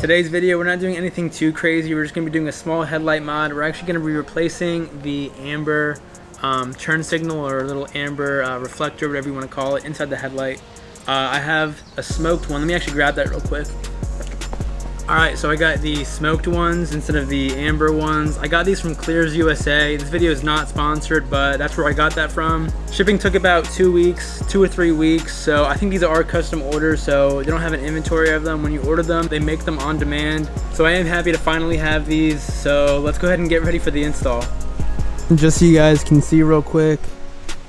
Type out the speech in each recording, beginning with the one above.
Today's video, we're not doing anything too crazy. We're just going to be doing a small headlight mod. We're actually going to be replacing the amber turn signal or little amber reflector, whatever you want to call it, inside the headlight. I have a smoked one. Let me actually grab that real quick. Alright, so I got the smoked ones instead of the amber ones. I got these from Clears USA. This video is not sponsored, but that's where I got that from. Shipping took about 2 or 3 weeks, so I think these are custom orders, so they don't have an inventory of them. When you order them, they make them on demand. So I am happy to finally have these, so let's go ahead and get ready for the install. Just so you guys can see real quick,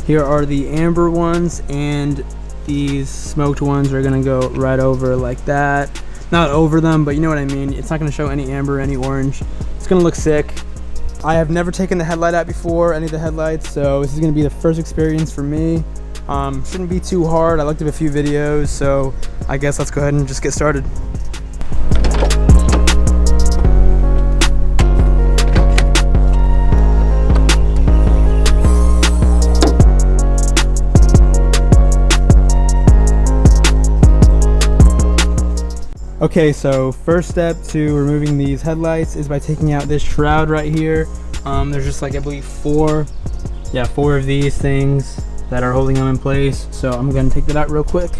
here are the amber ones, and these smoked ones are gonna go right over like that. Not over them, but you know what I mean. It's not going to show any amber, any orange. It's going to look sick. I have never taken the headlight out before, any of the headlights, so this is going to be the first experience for me. Shouldn't be too hard. I looked at a few videos, so I guess let's go ahead and just get started. Okay, so first step to removing these headlights is by taking out this shroud right here. There's just like, I believe four of these things that are holding them in place. So I'm gonna take that out real quick.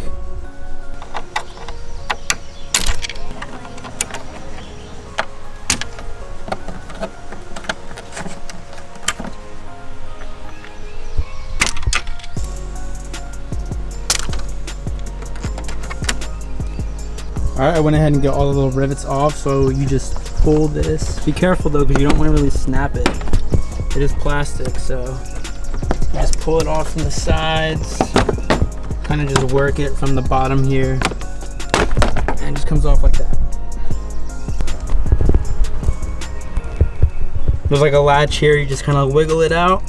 Alright, I went ahead and got all the little rivets off, so you just pull this. Be careful though, because you don't want to really snap it. It is plastic, so you just pull it off from the sides. Kind of just work it from the bottom here. And it just comes off like that. There's like a latch here, you just kind of wiggle it out.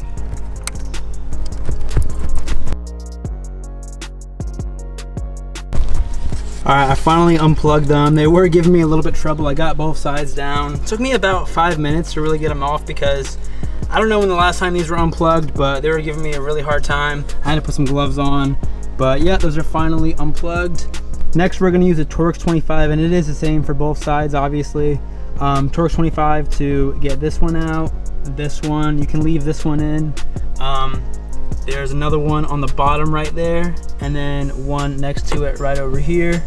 Alright, I finally unplugged them. They were giving me a little bit of trouble. I got both sides down. It took me about 5 minutes to really get them off because I don't know when the last time these were unplugged, but they were giving me a really hard time. I had to put some gloves on. But yeah, those are finally unplugged. Next, we're gonna use a Torx 25, and it is the same for both sides, obviously. Torx 25 to get this one out. This one, you can leave this one in. There's another one on the bottom right there, and then one next to it right over here.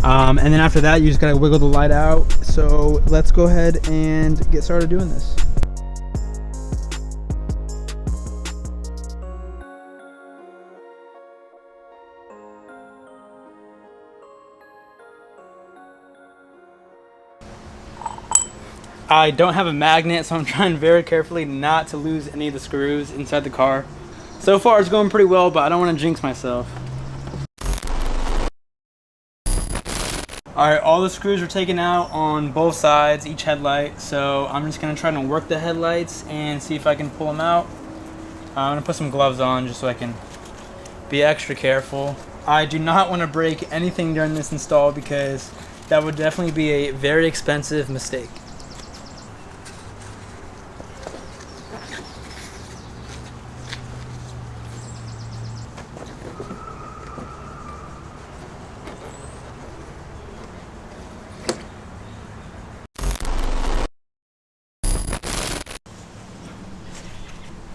And then after that, you just gotta wiggle the light out. So let's go ahead and get started doing this. I don't have a magnet, so I'm trying very carefully not to lose any of the screws inside the car. So far it's going pretty well, but I don't want to jinx myself. Alright, all the screws are taken out on both sides, each headlight, so I'm just going to try to work the headlights and see if I can pull them out. I'm going to put some gloves on just so I can be extra careful. I do not want to break anything during this install because that would definitely be a very expensive mistake.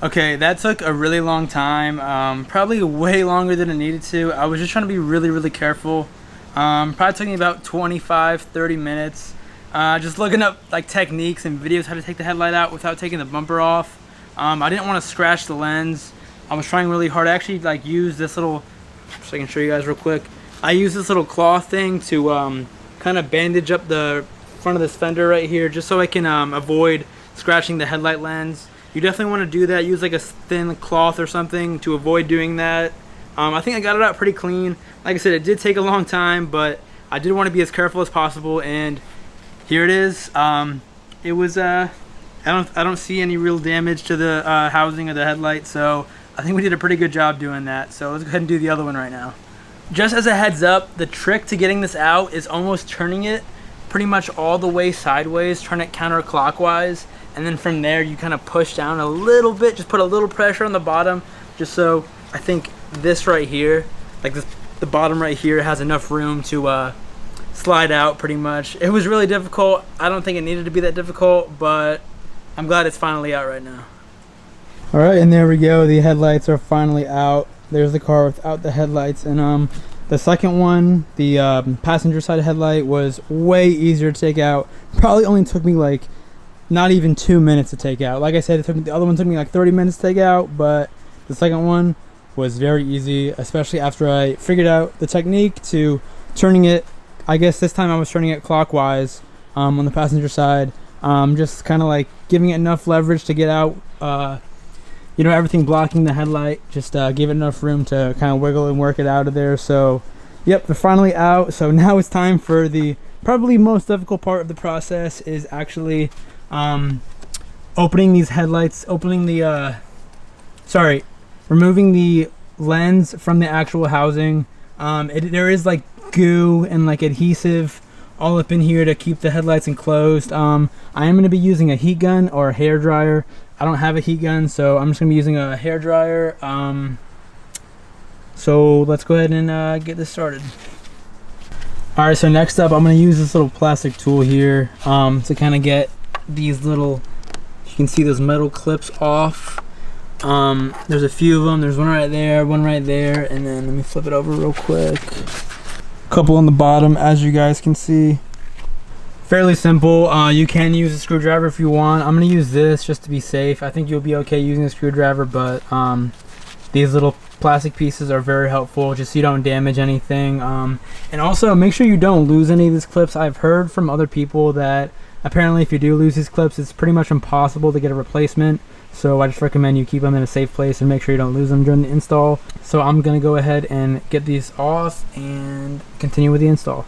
Okay, that took a really long time, probably way longer than it needed to. I was just trying to be really careful. Probably took me about 25-30 minutes. Just looking up like techniques and videos how to take the headlight out without taking the bumper off. I didn't want to scratch the lens. I was trying really hard. I actually like used this little, so I can show you guys real quick. I used this little cloth thing to kind of bandage up the front of this fender right here just so I can avoid scratching the headlight lens. You definitely want to do that. Use like a thin cloth or something to avoid doing that. I think I got it out pretty clean. Like I said, it did take a long time, but I did want to be as careful as possible, and here it is. It was I don't see any real damage to the housing of the headlight, so I think we did a pretty good job doing that. So let's go ahead and do the other one right now. Just as a heads up, the trick to getting this out is almost turning it pretty much all the way sideways, turn it counterclockwise, and then from there you kind of push down a little bit, just put a little pressure on the bottom, just so I think this right here, like this, the bottom right here has enough room to slide out pretty much. It was really difficult. I don't think it needed to be that difficult, but I'm glad it's finally out right now. All right, and there we go. The headlights are finally out. There's the car without the headlights, and the second one, the passenger side headlight, was way easier to take out. Probably only took me like not even 2 minutes to take out. Like I said, the other one took me like 30 minutes to take out, but the second one was very easy, especially after I figured out the technique to turning it. I guess this time I was turning it clockwise on the passenger side, just kind of like giving it enough leverage to get out, you know, everything blocking the headlight, just give it enough room to kind of wiggle and work it out of there. So yep, they're finally out. So now it's time for the probably most difficult part of the process, is actually opening these headlights, removing the lens from the actual housing. There is like goo and like adhesive all up in here to keep the headlights enclosed. I am going to be using a heat gun or a hair dryer. I don't have a heat gun, so I'm just going to be using a hair dryer. So let's go ahead and get this started. Alright, so next up I'm going to use this little plastic tool here to kind of get these little, you can see those metal clips off. There's a few of them. There's one right there, and then let me flip it over real quick. A couple on the bottom, as you guys can see. Fairly simple. You can use a screwdriver if you want. I'm going to use this just to be safe. I think you'll be okay using a screwdriver, but these little plastic pieces are very helpful just so you don't damage anything. And also make sure you don't lose any of these clips. I've heard from other people that apparently if you do lose these clips, it's pretty much impossible to get a replacement. So I just recommend you keep them in a safe place and make sure you don't lose them during the install. So I'm going to go ahead and get these off and continue with the install.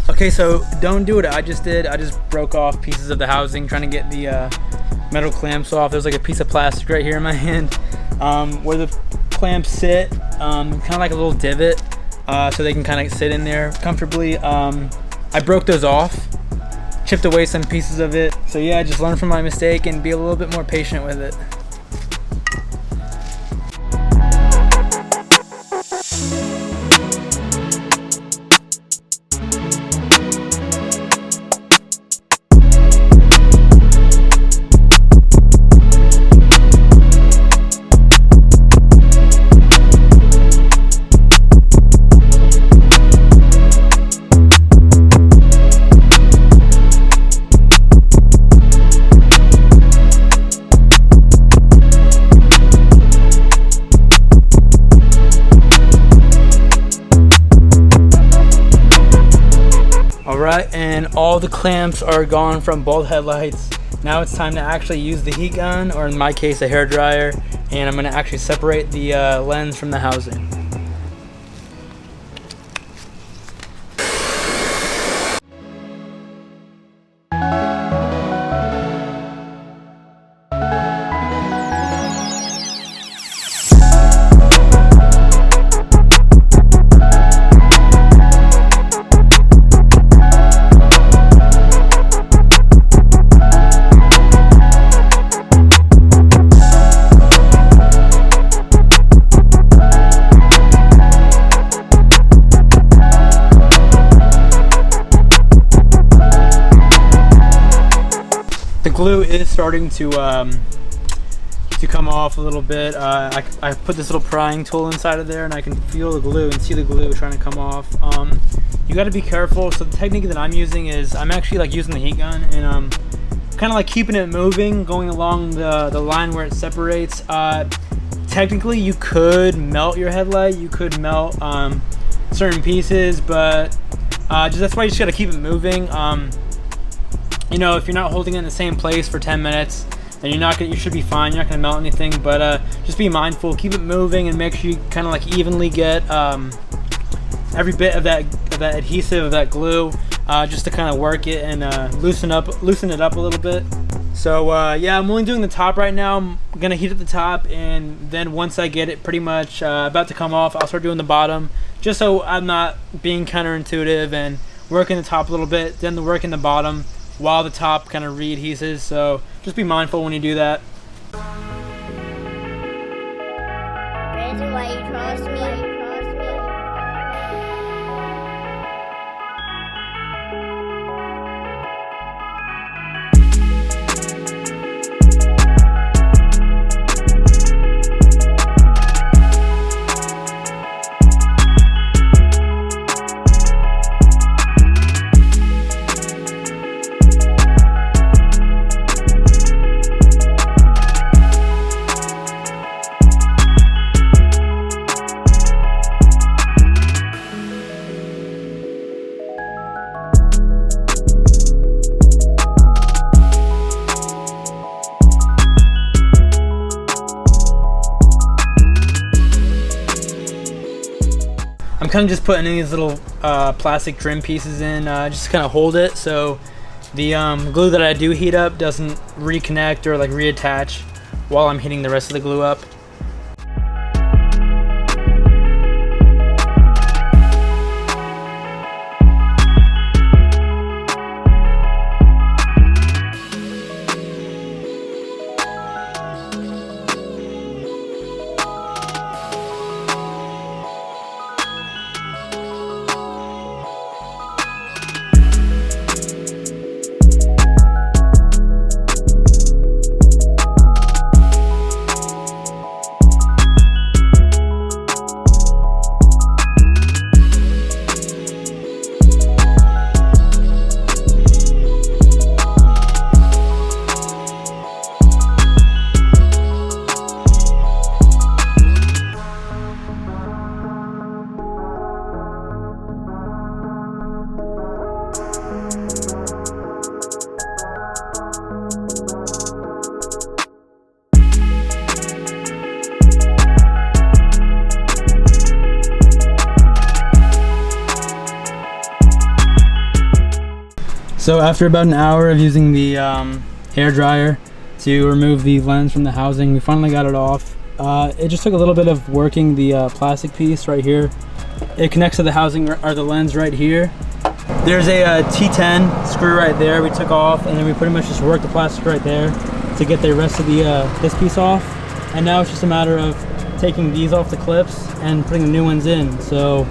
Okay, so don't do what I just did. I just broke off pieces of the housing trying to get the metal clamps off. There's like a piece of plastic right here in my hand where the clamps sit, kind of like a little divot, so they can kind of sit in there comfortably. I broke those off, chipped away some pieces of it. So yeah, just learn from my mistake and be a little bit more patient with it. Alright, and all the clamps are gone from both headlights. Now it's time to actually use the heat gun, or in my case a hair dryer, and I'm going to actually separate the lens from the housing. The glue is starting to come off a little bit. I put this little prying tool inside of there, and I can feel the glue and see the glue trying to come off. You got to be careful. So the technique that I'm using is I'm actually like using the heat gun and kind of like keeping it moving, going along the line where it separates. Technically, you could melt your headlight. You could melt certain pieces, but that's why you just got to keep it moving. You know, if you're not holding it in the same place for 10 minutes, then you should be fine. You're not gonna melt anything, but just be mindful, keep it moving, and make sure you kind of like evenly get every bit of that adhesive, of that glue, just to kind of work it and loosen it up a little bit. So yeah, I'm only doing the top right now. I'm gonna heat up the top, and then once I get it pretty much about to come off, I'll start doing the bottom, just so I'm not being counterintuitive and working the top a little bit, then working the bottom. while the top kind of readheses, so just be mindful when you do that. Reggie, why you trust me? I'm kind of just putting these little plastic trim pieces in, just to kind of hold it so the glue that I do heat up doesn't reconnect or like reattach while I'm heating the rest of the glue up. So after about an hour of using the hair dryer to remove the lens from the housing, we finally got it off. It just took a little bit of working the plastic piece right here. It connects to the housing or the lens right here. There's a T10 screw right there we took off, and then we pretty much just worked the plastic right there to get the rest of the this piece off. And now it's just a matter of taking these off the clips and putting the new ones in. So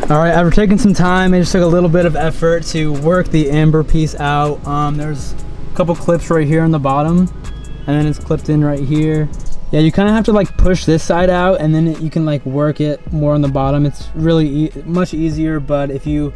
all right, after taking some time, it just took a little bit of effort to work the amber piece out. There's a couple clips right here on the bottom, and then it's clipped in right here. Yeah, you kind of have to like push this side out, and then you can like work it more on the bottom. It's really much easier, but if you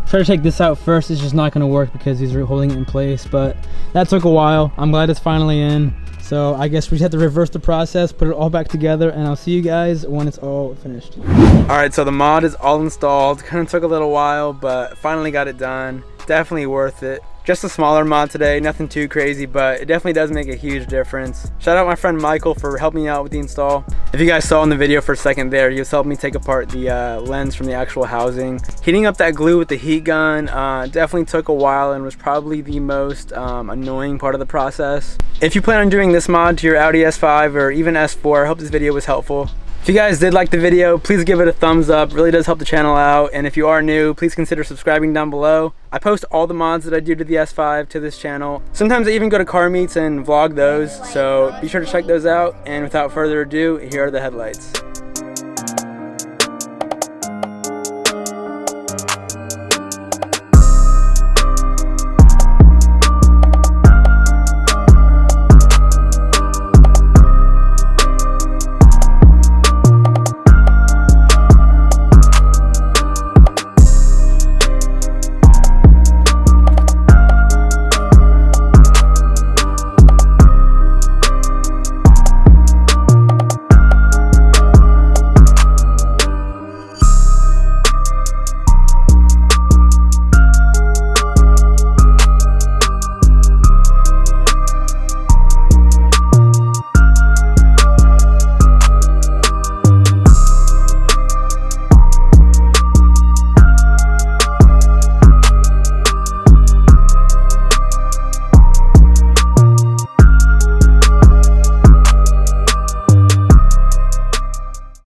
try to take this out first, it's just not going to work because these are holding it in place. But that took a while. I'm glad it's finally in. So I guess we just have to reverse the process, put it all back together, and I'll see you guys when it's all finished. All right, so the mod is all installed. Kind of took a little while, but finally got it done. Definitely worth it. Just a smaller mod today, nothing too crazy, but it definitely does make a huge difference. Shout out my friend Michael for helping me out with the install. If you guys saw in the video for a second there, he was helping me take apart the lens from the actual housing. Heating up that glue with the heat gun definitely took a while and was probably the most annoying part of the process. If you plan on doing this mod to your Audi S5 or even S4, I hope this video was helpful. If you guys did like the video, please give it a thumbs up. It really does help the channel out. And if you are new, please consider subscribing down below. I post all the mods that I do to the S5 to this channel. Sometimes I even go to car meets and vlog those, so be sure to check those out. And without further ado, here are the headlights.